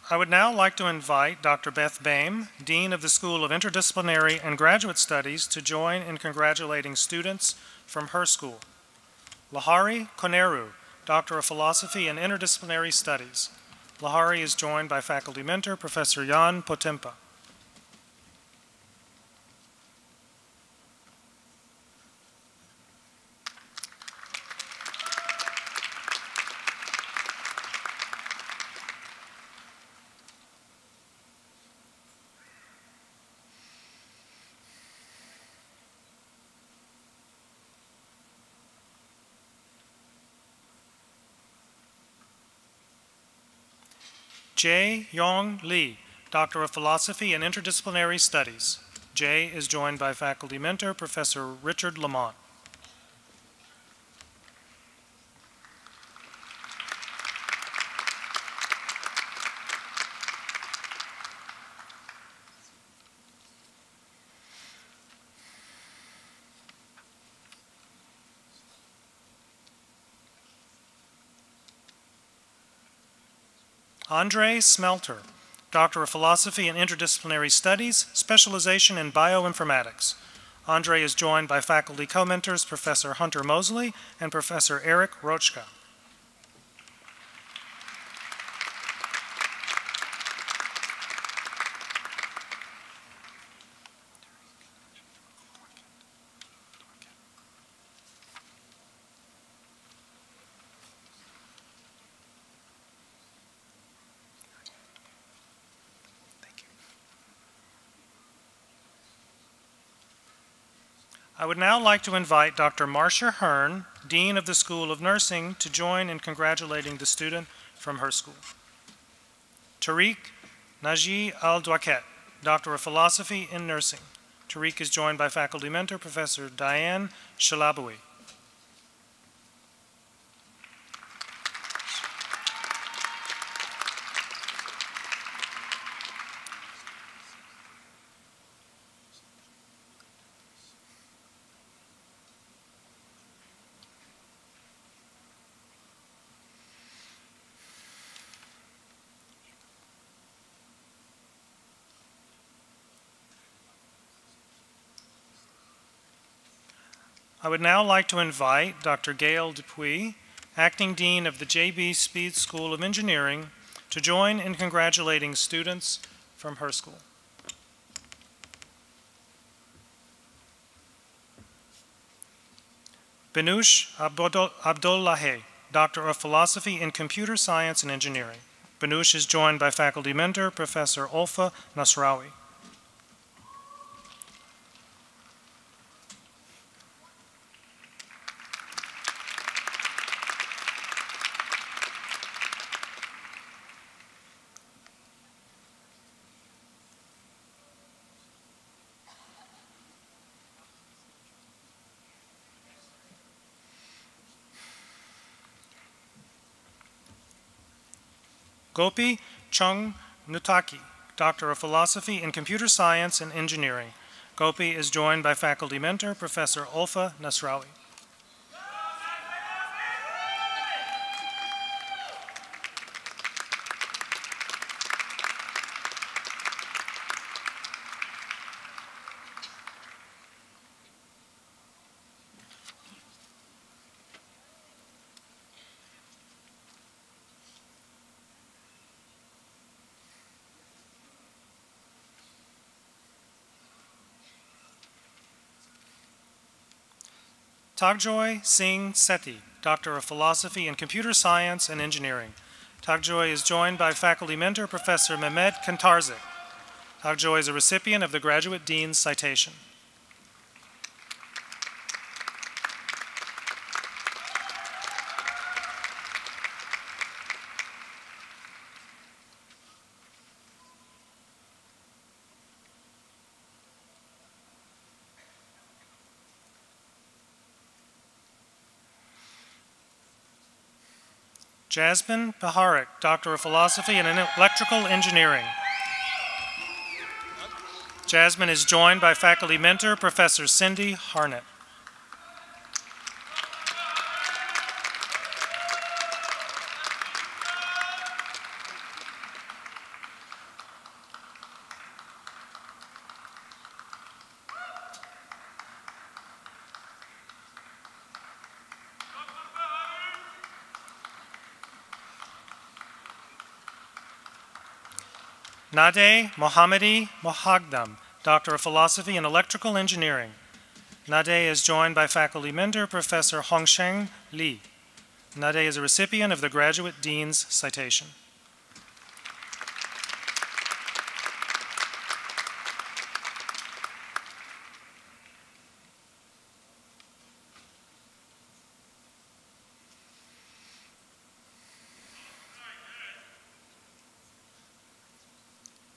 I would now like to invite Dr. Beth Boehm, Dean of the School of Interdisciplinary and Graduate Studies, to join in congratulating students from her school. Lahari Koneru, Doctor of Philosophy and Interdisciplinary Studies. Lahari is joined by faculty mentor, Professor Jan Potempa. Jae Yong Lee, Doctor of Philosophy and Interdisciplinary Studies. Jae is joined by faculty mentor, Professor Richard Lamont. Andre Smelter, Doctor of Philosophy in Interdisciplinary Studies, specialization in bioinformatics. Andre is joined by faculty co-mentors Professor Hunter Mosley and Professor Eric Rochka. I would now like to invite Dr. Marcia Hearn, Dean of the School of Nursing, to join in congratulating the student from her school. Tariq Naji Al-Dwaket, Doctor of Philosophy in Nursing. Tariq is joined by faculty mentor, Professor Diane Shalabawi. I would now like to invite Dr. Gail Dupuy, Acting Dean of the J.B. Speed School of Engineering, to join in congratulating students from her school. Benush Abdullahi, Doctor of Philosophy in Computer Science and Engineering. Benush is joined by faculty mentor, Professor Olfa Nasrawi. Gopi Chung Nutaki, Doctor of Philosophy in Computer Science and Engineering. Gopi is joined by faculty mentor, Professor Olfa Nasrawi. Tagjoy Singh Sethi, Doctor of Philosophy in Computer Science and Engineering. Tagjoy is joined by faculty mentor, Professor Mehmed Kantarzik. Tagjoy is a recipient of the Graduate Dean's Citation. Jasmine Paharik, Doctor of Philosophy in Electrical Engineering. Jasmine is joined by faculty mentor, Professor Cindy Harnett. Nade Mohammadi Mohagdam, Doctor of Philosophy in Electrical Engineering. Nade is joined by faculty mentor, Professor Hongsheng Li. Nade is a recipient of the Graduate Dean's Citation.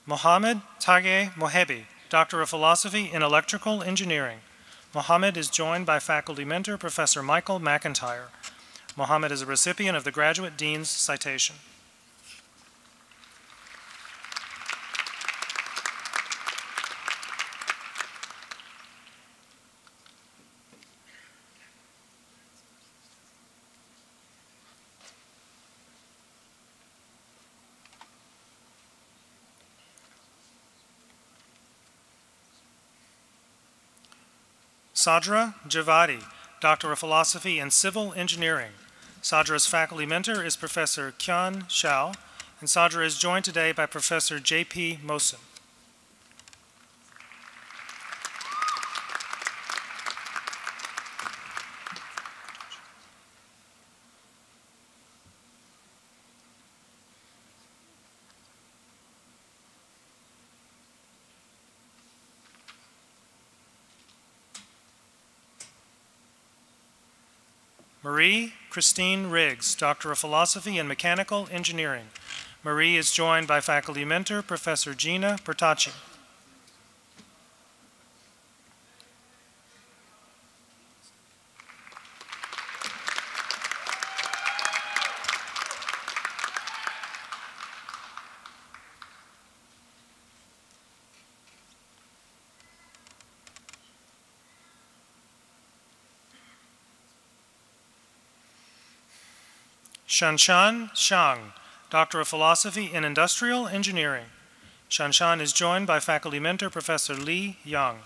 Mohammed Tage Mohebi, Doctor of Philosophy in Electrical Engineering. Mohammed is joined by faculty mentor, Professor Michael McIntyre. Mohammed is a recipient of the Graduate Dean's Citation. Sadra Javadi, Doctor of Philosophy in Civil Engineering. Sadra's faculty mentor is Professor Kyan Shao, and Sadra is joined today by Professor J.P. Mosen. Marie Christine Riggs, Doctor of Philosophy in Mechanical Engineering. Marie is joined by faculty mentor, Professor Gina Bertacci. Shanshan Shang, Doctor of Philosophy in Industrial Engineering. Shanshan is joined by faculty mentor, Professor Li Yang.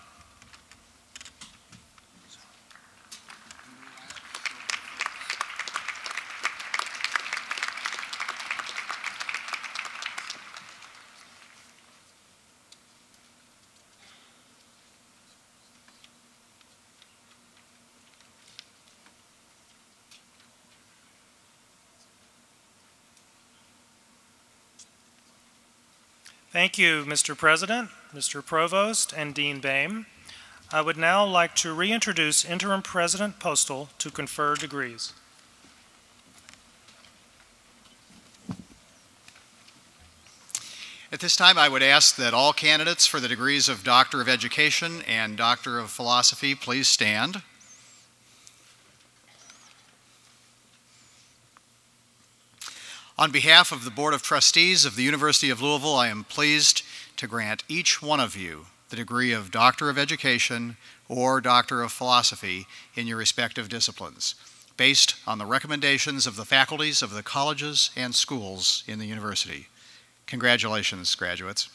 Thank you, Mr. President, Mr. Provost, and Dean Boehm. I would now like to reintroduce Interim President Postal to confer degrees. At this time, I would ask that all candidates for the degrees of Doctor of Education and Doctor of Philosophy please stand. On behalf of the Board of Trustees of the University of Louisville, I am pleased to grant each one of you the degree of Doctor of Education or Doctor of Philosophy in your respective disciplines, based on the recommendations of the faculties of the colleges and schools in the university. Congratulations, graduates.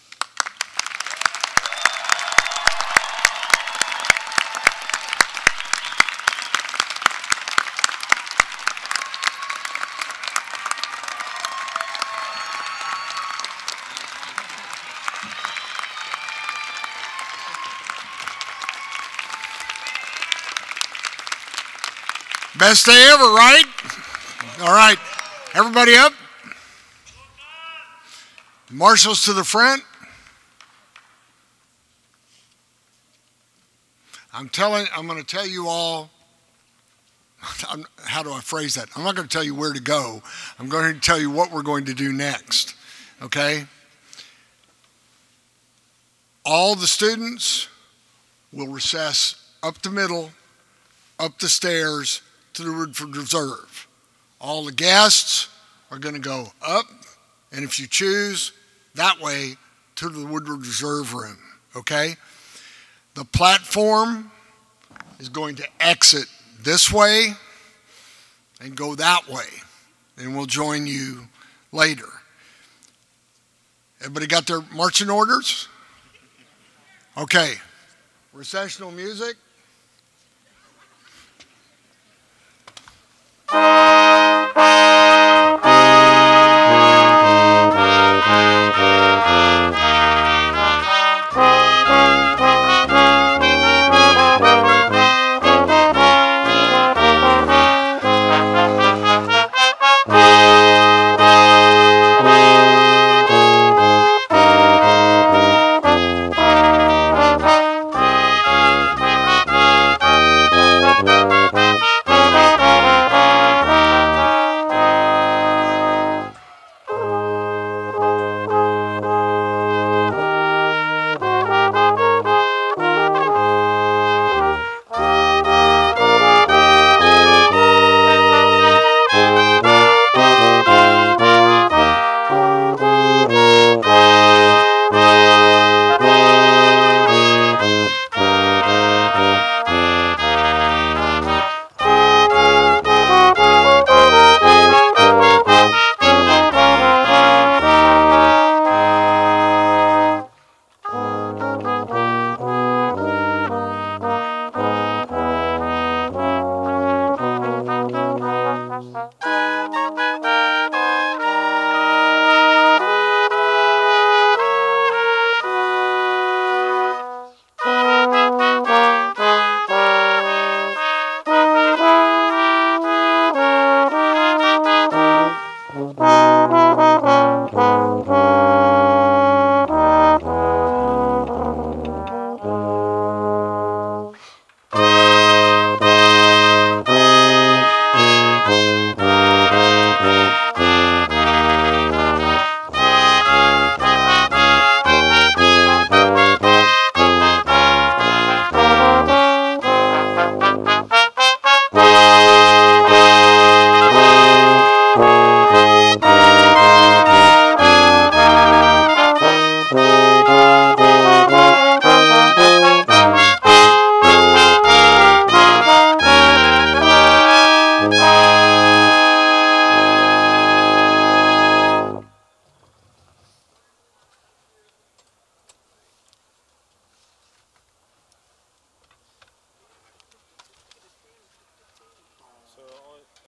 Best day ever, right? All right, everybody up. Marshals to the front. I'm going to tell you all, how do I phrase that? I'm not going to tell you where to go. I'm going to tell you what we're going to do next, okay? All the students will recess up the middle, up the stairs, to the Woodford Reserve. All the guests are going to go up, and if you choose, that way to the Woodward Reserve room, okay? The platform is going to exit this way and go that way, and we'll join you later. Everybody got their marching orders? Okay, recessional music. Thank you.